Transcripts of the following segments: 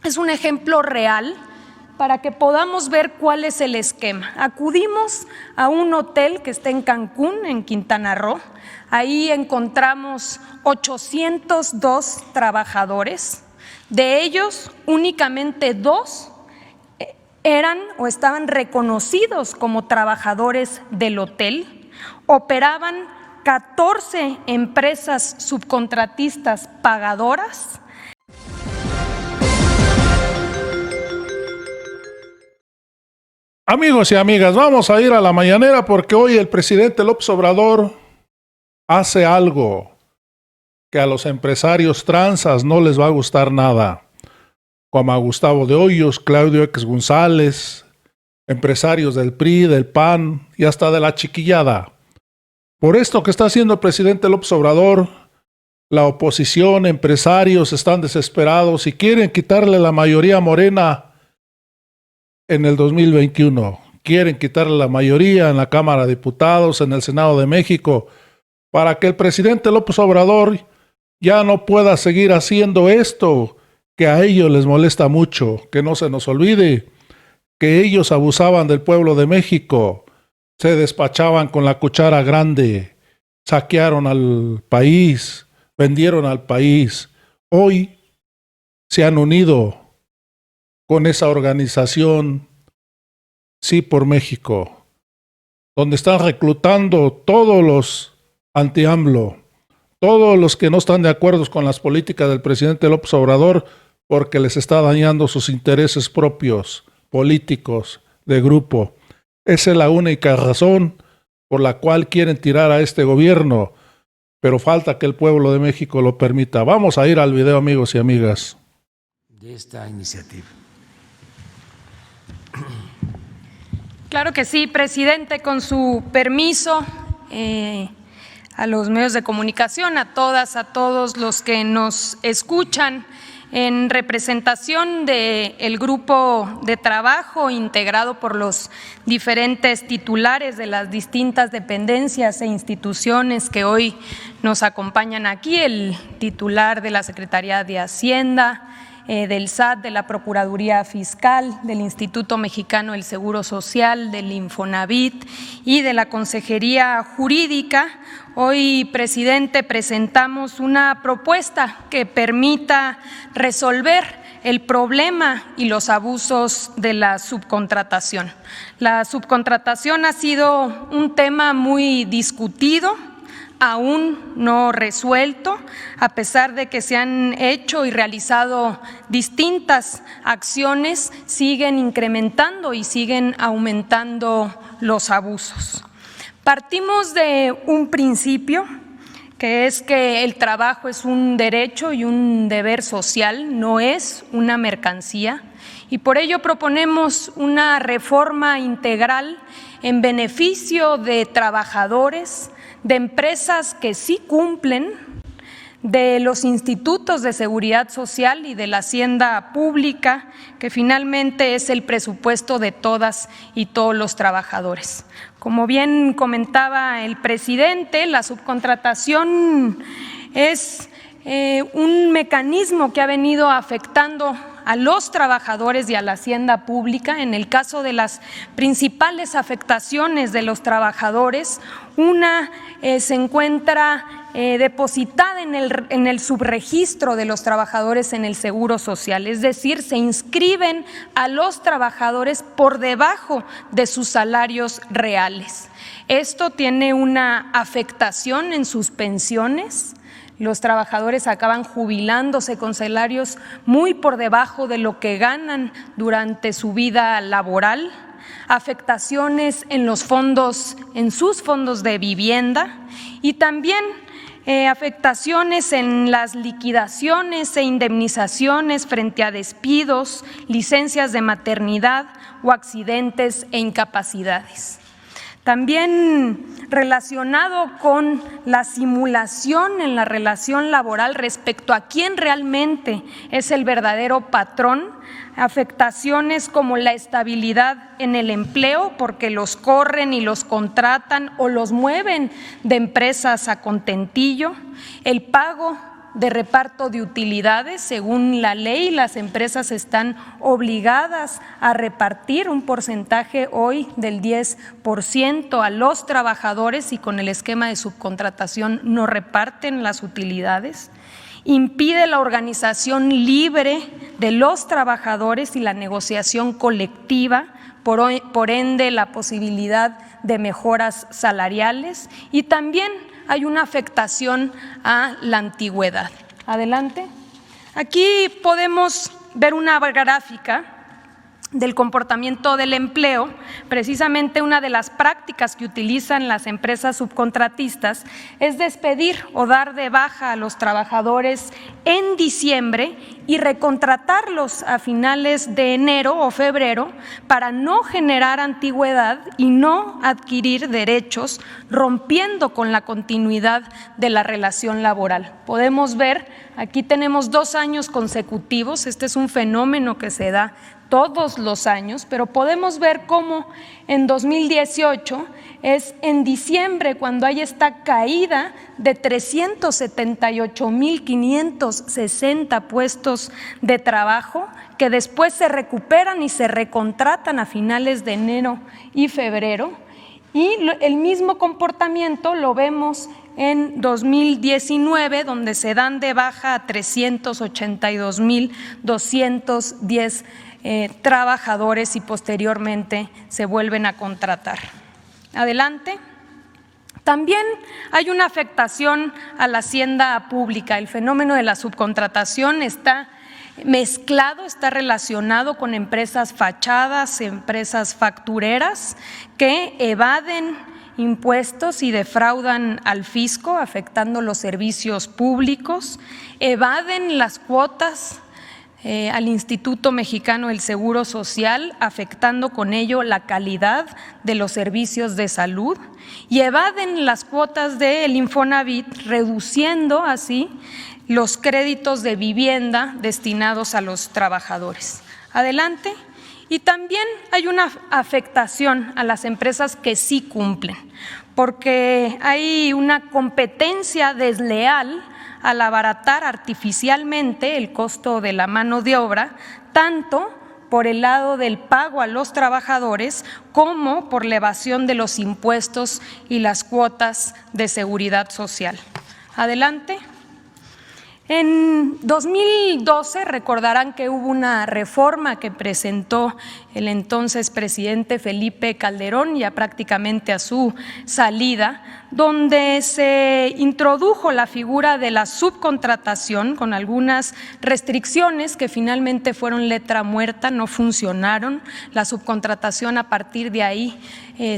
es un ejemplo real para que podamos ver cuál es el esquema. Acudimos a un hotel que está en Cancún, en Quintana Roo. Ahí encontramos 802 trabajadores. De ellos, únicamente 2 eran o estaban reconocidos como trabajadores del hotel. Operaban 14 empresas subcontratistas pagadoras. Amigos y amigas, vamos a ir a la mañanera porque hoy el presidente López Obrador hace algo que a los empresarios tranzas no les va a gustar nada, como a Gustavo de Hoyos, Claudio X González, empresarios del PRI, del PAN y hasta de la chiquillada. Por esto que está haciendo el presidente López Obrador, la oposición, empresarios están desesperados y quieren quitarle la mayoría a Morena en el 2021. Quieren quitarle la mayoría en la Cámara de Diputados, en el Senado de México, para que el presidente López Obrador ya no pueda seguir haciendo esto que a ellos les molesta mucho. Que no se nos olvide que ellos abusaban del pueblo de México, se despachaban con la cuchara grande, saquearon al país, vendieron al país. Hoy se han unido con esa organización Sí por México, donde están reclutando todos los anti-AMLO, todos los que no están de acuerdo con las políticas del presidente López Obrador, porque les está dañando sus intereses propios, políticos, de grupo. Esa es la única razón por la cual quieren tirar a este gobierno, pero falta que el pueblo de México lo permita. Vamos a ir al video, amigos y amigas. De esta iniciativa. Claro que sí, presidente, con su permiso, a los medios de comunicación, a todas, a todos los que nos escuchan, en representación del grupo de trabajo integrado por los diferentes titulares de las distintas dependencias e instituciones que hoy nos acompañan aquí, el titular de la Secretaría de Hacienda, del SAT, de la Procuraduría Fiscal, del Instituto Mexicano del Seguro Social, del Infonavit y de la Consejería Jurídica. Hoy, presidente, presentamos una propuesta que permita resolver el problema y los abusos de la subcontratación. La subcontratación ha sido un tema muy discutido, aún no resuelto, a pesar de que se han hecho y realizado distintas acciones, siguen incrementando y siguen aumentando los abusos. Partimos de un principio, que es que el trabajo es un derecho y un deber social, no es una mercancía, y por ello proponemos una reforma integral en beneficio de trabajadores, de empresas que sí cumplen, de los institutos de seguridad social y de la hacienda pública, que finalmente es el presupuesto de todas y todos los trabajadores. Como bien comentaba el presidente, la subcontratación es un mecanismo que ha venido afectando a los trabajadores y a la hacienda pública. En el caso de las principales afectaciones de los trabajadores, una se encuentra depositada en el subregistro de los trabajadores en el Seguro Social, es decir, se inscriben a los trabajadores por debajo de sus salarios reales. Esto tiene una afectación en sus pensiones. Los trabajadores acaban jubilándose con salarios muy por debajo de lo que ganan durante su vida laboral, afectaciones en los fondos, en sus fondos de vivienda y también afectaciones en las liquidaciones e indemnizaciones frente a despidos, licencias de maternidad o accidentes e incapacidades. También relacionado con la simulación en la relación laboral respecto a quién realmente es el verdadero patrón, afectaciones como la estabilidad en el empleo, porque los corren y los contratan o los mueven de empresas a contentillo, el pago de reparto de utilidades. Según la ley, las empresas están obligadas a repartir un porcentaje hoy del 10% a los trabajadores y con el esquema de subcontratación no reparten las utilidades. Impide la organización libre de los trabajadores y la negociación colectiva, por ende la posibilidad de mejoras salariales, y también hay una afectación a la antigüedad. Adelante. Aquí podemos ver una gráfica del comportamiento del empleo. Precisamente una de las prácticas que utilizan las empresas subcontratistas es despedir o dar de baja a los trabajadores en diciembre y recontratarlos a finales de enero o febrero para no generar antigüedad y no adquirir derechos, rompiendo con la continuidad de la relación laboral. Podemos ver, aquí tenemos 2 años consecutivos, este es un fenómeno que se da todos los años, pero podemos ver cómo en 2018 es en diciembre cuando hay esta caída de 378.560 puestos de trabajo que después se recuperan y se recontratan a finales de enero y febrero, y el mismo comportamiento lo vemos en 2019, donde se dan de baja a 382.210 trabajadores y posteriormente se vuelven a contratar. Adelante. También hay una afectación a la hacienda pública. El fenómeno de la subcontratación está mezclado, está relacionado con empresas fachadas, empresas factureras que evaden impuestos y defraudan al fisco, afectando los servicios públicos, evaden las cuotas al Instituto Mexicano del Seguro Social, afectando con ello la calidad de los servicios de salud, y evaden las cuotas del Infonavit, reduciendo así los créditos de vivienda destinados a los trabajadores. Adelante. Y también hay una afectación a las empresas que sí cumplen, porque hay una competencia desleal al abaratar artificialmente el costo de la mano de obra, tanto por el lado del pago a los trabajadores como por la evasión de los impuestos y las cuotas de seguridad social. Adelante. En 2012 recordarán que hubo una reforma que presentó el entonces presidente Felipe Calderón, ya prácticamente a su salida, donde se introdujo la figura de la subcontratación con algunas restricciones que finalmente fueron letra muerta, no funcionaron. La subcontratación a partir de ahí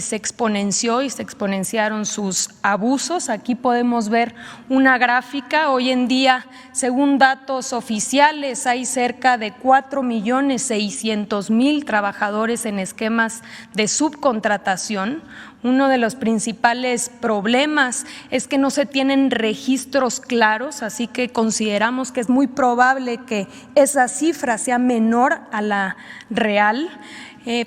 se exponenció y se exponenciaron sus abusos. Aquí podemos ver una gráfica. Hoy en día, según datos oficiales, hay cerca de 4.600.000 trabajadores en esquemas de subcontratación. Uno de los principales problemas es que no se tienen registros claros, así que consideramos que es muy probable que esa cifra sea menor a la real.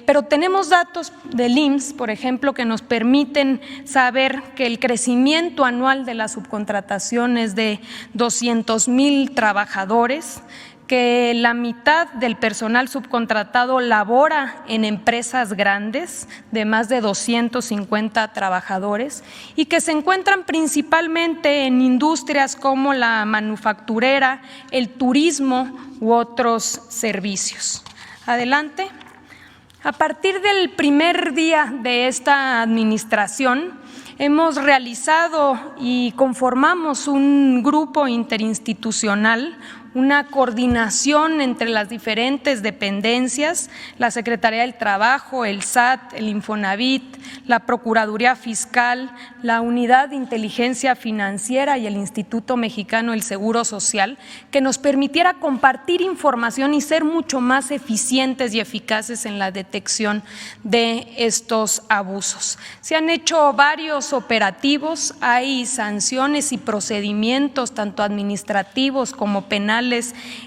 Pero tenemos datos del IMSS, por ejemplo, que nos permiten saber que el crecimiento anual de la subcontratación es de 200.000 trabajadores, que la mitad del personal subcontratado labora en empresas grandes de más de 250 trabajadores y que se encuentran principalmente en industrias como la manufacturera, el turismo u otros servicios. Adelante. A partir del primer día de esta administración, hemos realizado y conformamos un grupo interinstitucional, una coordinación entre las diferentes dependencias, la Secretaría del Trabajo, el SAT, el Infonavit, la Procuraduría Fiscal, la Unidad de Inteligencia Financiera y el Instituto Mexicano del Seguro Social, que nos permitiera compartir información y ser mucho más eficientes y eficaces en la detección de estos abusos. Se han hecho varios operativos, hay sanciones y procedimientos, tanto administrativos como penales,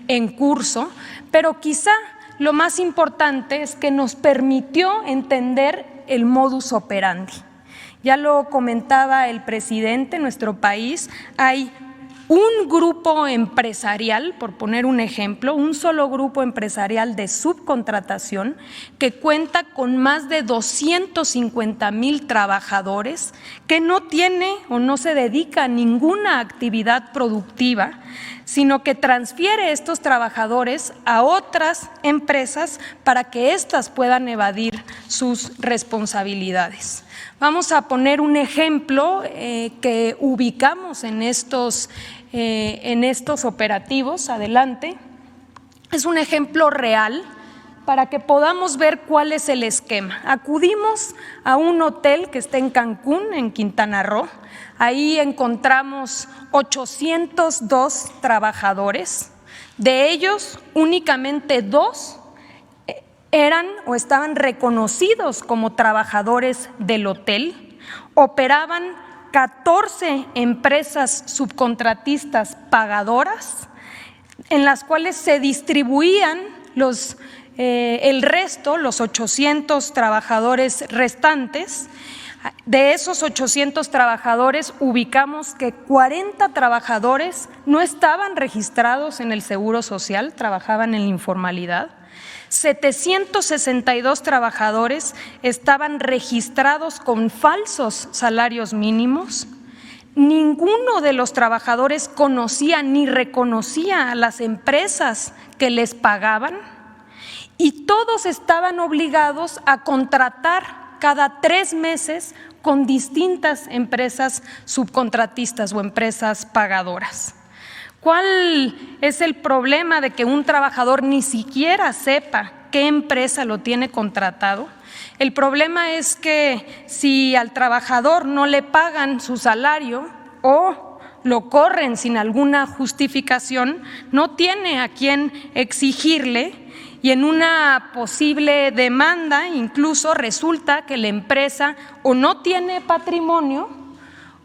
en curso, pero quizá lo más importante es que nos permitió entender el modus operandi. Ya lo comentaba el presidente, en nuestro país hay un grupo empresarial, por poner un ejemplo, un solo grupo empresarial de subcontratación que cuenta con más de 250,000 trabajadores, que no tiene o no se dedica a ninguna actividad productiva, sino que transfiere estos trabajadores a otras empresas para que éstas puedan evadir sus responsabilidades. Vamos a poner un ejemplo que ubicamos en estos operativos. Adelante. Es un ejemplo real para que podamos ver cuál es el esquema. Acudimos a un hotel que está en Cancún, en Quintana Roo. Ahí encontramos 802 trabajadores. De ellos, únicamente 2 eran o estaban reconocidos como trabajadores del hotel. Operaban 14 empresas subcontratistas pagadoras, en las cuales se distribuían el resto, los 800 trabajadores restantes. De esos 800 trabajadores, ubicamos que 40 trabajadores no estaban registrados en el Seguro Social, trabajaban en la informalidad. 762 trabajadores estaban registrados con falsos salarios mínimos. Ninguno de los trabajadores conocía ni reconocía a las empresas que les pagaban, y todos estaban obligados a contratar cada 3 meses con distintas empresas subcontratistas o empresas pagadoras. ¿Cuál es el problema de que un trabajador ni siquiera sepa qué empresa lo tiene contratado? El problema es que si al trabajador no le pagan su salario o lo corren sin alguna justificación, no tiene a quién exigirle, y en una posible demanda incluso resulta que la empresa o no tiene patrimonio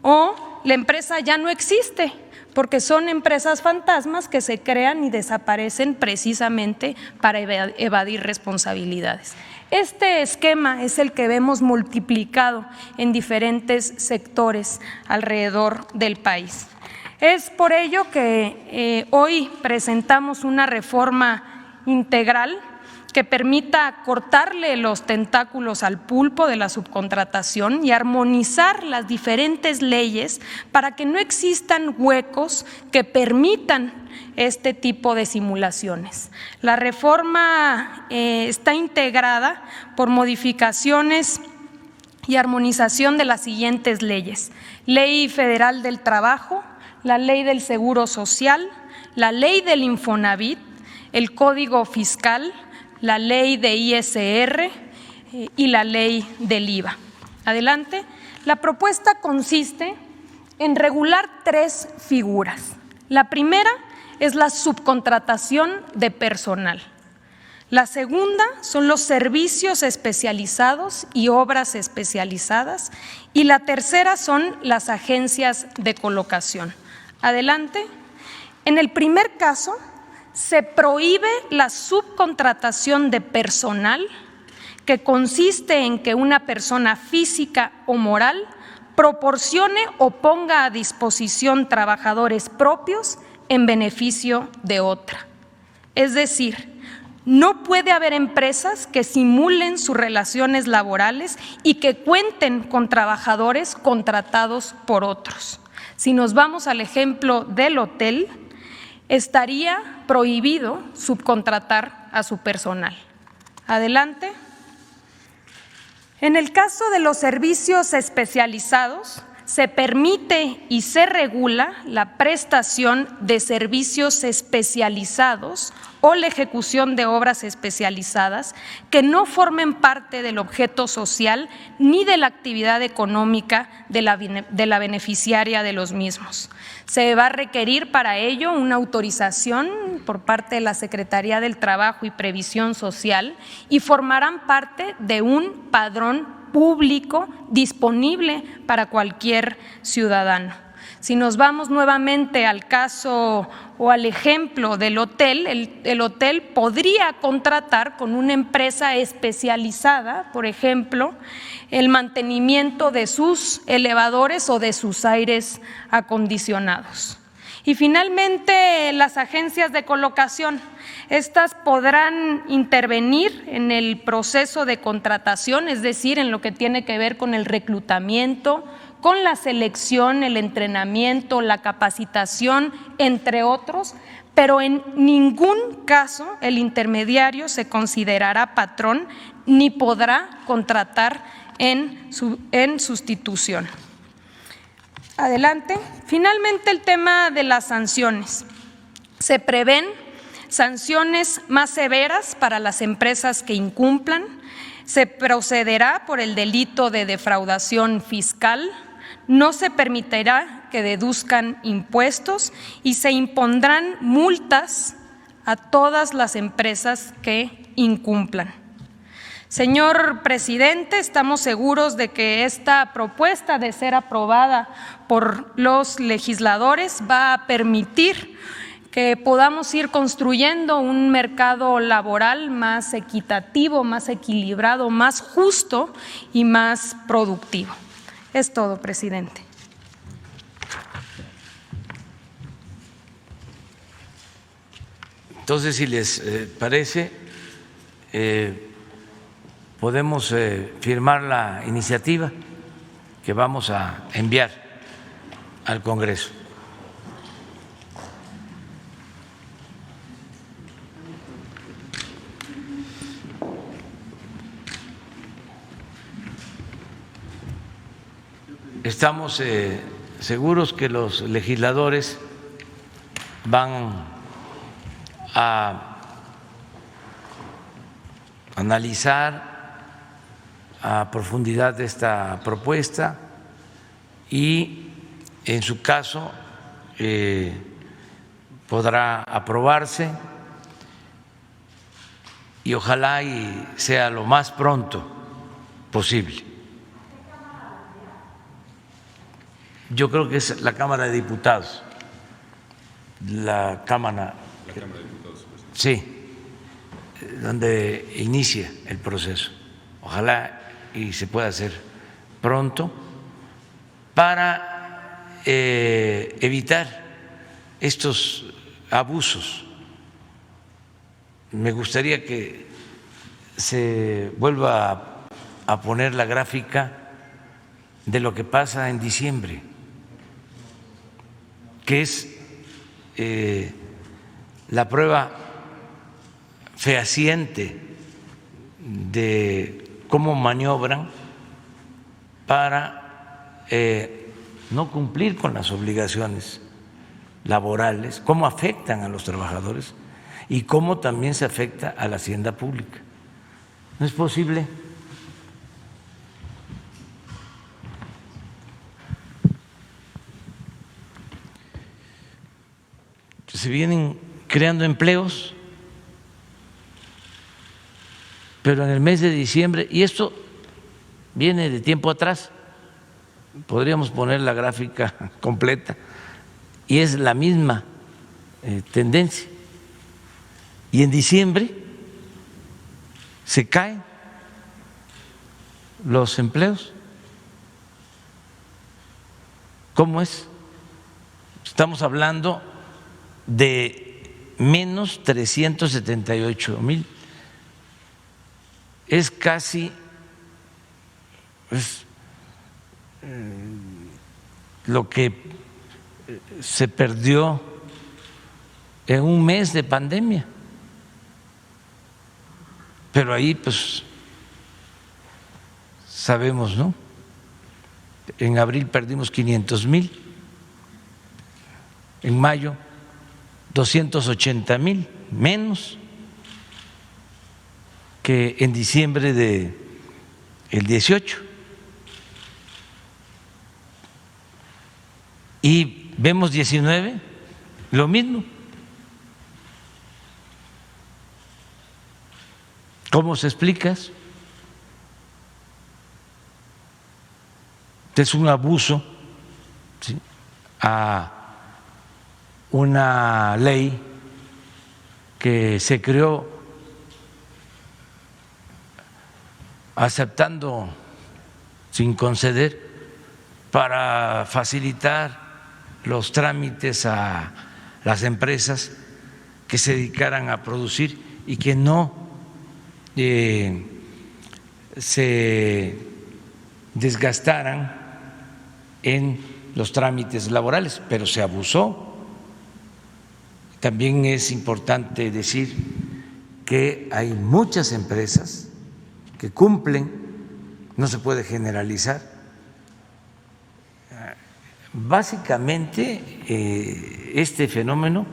o la empresa ya no existe, porque son empresas fantasmas que se crean y desaparecen precisamente para evadir responsabilidades. Este esquema es el que vemos multiplicado en diferentes sectores alrededor del país. Es por ello que hoy presentamos una reforma integral que permita cortarle los tentáculos al pulpo de la subcontratación y armonizar las diferentes leyes para que no existan huecos que permitan este tipo de simulaciones. La reforma está integrada por modificaciones y armonización de las siguientes leyes: Ley Federal del Trabajo, la Ley del Seguro Social, la Ley del Infonavit, el Código Fiscal, la Ley de ISR y la Ley del IVA. Adelante. La propuesta consiste en regular 3 figuras. La primera es la subcontratación de personal. La segunda son los servicios especializados y obras especializadas. Y la tercera son las agencias de colocación. Adelante. En el primer caso, se prohíbe la subcontratación de personal, que consiste en que una persona física o moral proporcione o ponga a disposición trabajadores propios en beneficio de otra. Es decir, no puede haber empresas que simulen sus relaciones laborales y que cuenten con trabajadores contratados por otros. Si nos vamos al ejemplo del hotel, estaría prohibido subcontratar a su personal. Adelante. En el caso de los servicios especializados, se permite y se regula la prestación de servicios especializados o la ejecución de obras especializadas que no formen parte del objeto social ni de la actividad económica de la beneficiaria de los mismos. Se va a requerir para ello una autorización por parte de la Secretaría del Trabajo y Previsión Social y formarán parte de un padrón público disponible para cualquier ciudadano. Si nos vamos nuevamente al caso o al ejemplo del hotel, el hotel podría contratar con una empresa especializada, por ejemplo, el mantenimiento de sus elevadores o de sus aires acondicionados. Y finalmente, las agencias de colocación. Estas podrán intervenir en el proceso de contratación, es decir, en lo que tiene que ver con el reclutamiento, con la selección, el entrenamiento, la capacitación, entre otros, pero en ningún caso el intermediario se considerará patrón ni podrá contratar en sustitución. Adelante. Finalmente, el tema de las sanciones. Se prevén sanciones más severas para las empresas que incumplan. Se procederá por el delito de defraudación fiscal. No se permitirá que deduzcan impuestos y se impondrán multas a todas las empresas que incumplan. Señor presidente, estamos seguros de que esta propuesta, de ser aprobada por los legisladores, va a permitir que podamos ir construyendo un mercado laboral más equitativo, más equilibrado, más justo y más productivo. Es todo, presidente. Entonces, si les parece, podemos firmar la iniciativa que vamos a enviar al Congreso. Estamos seguros que los legisladores van a analizar a profundidad esta propuesta y, en su caso, podrá aprobarse y ojalá y sea lo más pronto posible. Yo creo que es la Cámara de Diputados. La Cámara de Diputados. Sí, donde inicia el proceso. Ojalá y se pueda hacer pronto para evitar estos abusos. Me gustaría que se vuelva a poner la gráfica de lo que pasa en diciembre, que es la prueba fehaciente de cómo maniobran para no cumplir con las obligaciones laborales, cómo afectan a los trabajadores y cómo también se afecta a la hacienda pública. No es posible se vienen creando empleos, pero en el mes de diciembre, y esto viene de tiempo atrás, podríamos poner la gráfica completa, y es la misma tendencia. Y en diciembre se caen los empleos. ¿Cómo es? Estamos hablando de menos 378,000. Es casi lo que se perdió en un mes de pandemia. Pero ahí pues sabemos, ¿no? En abril perdimos 500,000, en mayo 280,000 menos que en diciembre del 18. Y vemos 19, lo mismo. ¿Cómo se explica eso? Es un abuso, ¿sí?, a una ley que se creó aceptando sin conceder para facilitar los trámites a las empresas que se dedicaran a producir y que no se desgastaran en los trámites laborales, pero se abusó. También es importante decir que hay muchas empresas que cumplen, no se puede generalizar. Básicamente, este fenómeno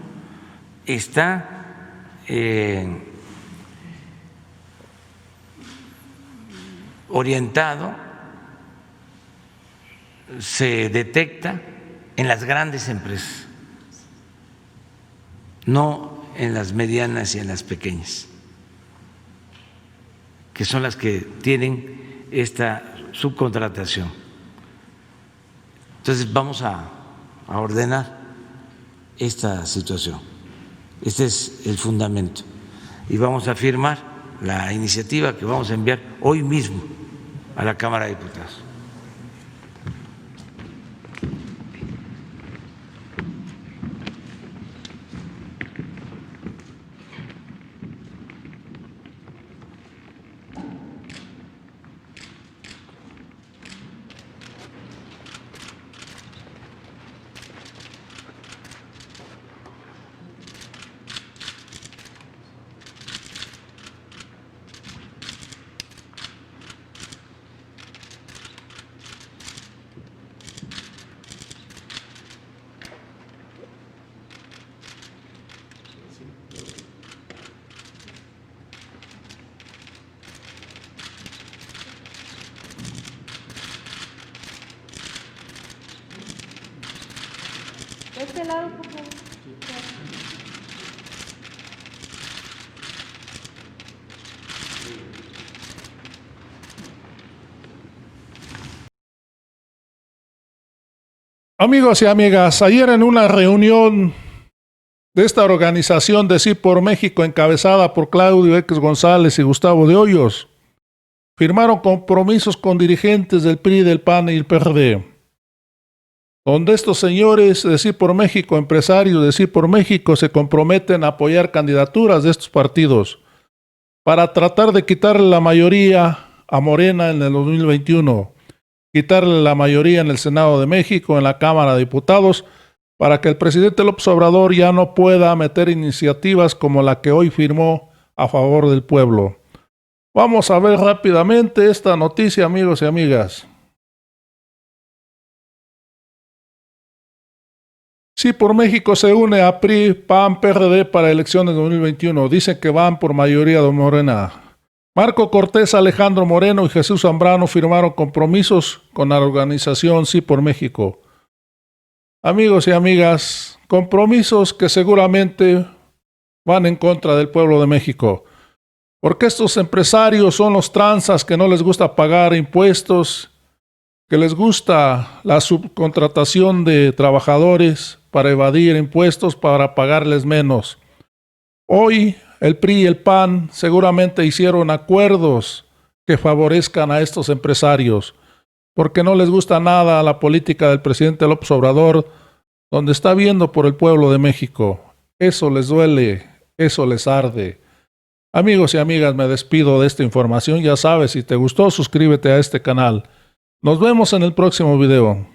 está orientado, se detecta en las grandes empresas, no en las medianas y en las pequeñas, que son las que tienen esta subcontratación. Entonces vamos a ordenar esta situación. Este es el fundamento. Y vamos a firmar la iniciativa que vamos a enviar hoy mismo a la Cámara de Diputados. De este lado, por favor. Amigos y amigas, ayer en una reunión de esta organización de Sí por México, encabezada por Claudio X González y Gustavo de Hoyos, firmaron compromisos con dirigentes del PRI, del PAN y el PRD, donde estos señores de Sí por México, empresarios de Sí por México, se comprometen a apoyar candidaturas de estos partidos para tratar de quitarle la mayoría a Morena en el 2021, quitarle la mayoría en el Senado de México, en la Cámara de Diputados, para que el presidente López Obrador ya no pueda meter iniciativas como la que hoy firmó a favor del pueblo. Vamos a ver rápidamente esta noticia, amigos y amigas. Sí por México se une a PRI, PAN, PRD para elecciones 2021. Dicen que van por mayoría de Morena. Marco Cortés, Alejandro Moreno y Jesús Zambrano firmaron compromisos con la organización Sí por México. Amigos y amigas, compromisos que seguramente van en contra del pueblo de México, porque estos empresarios son los tranzas que no les gusta pagar impuestos, que les gusta la subcontratación de trabajadores para evadir impuestos, para pagarles menos. Hoy el PRI y el PAN seguramente hicieron acuerdos que favorezcan a estos empresarios, porque no les gusta nada la política del presidente López Obrador, donde está viendo por el pueblo de México. Eso les duele, eso les arde. Amigos y amigas, me despido de esta información. Ya sabes, si te gustó, suscríbete a este canal. Nos vemos en el próximo video.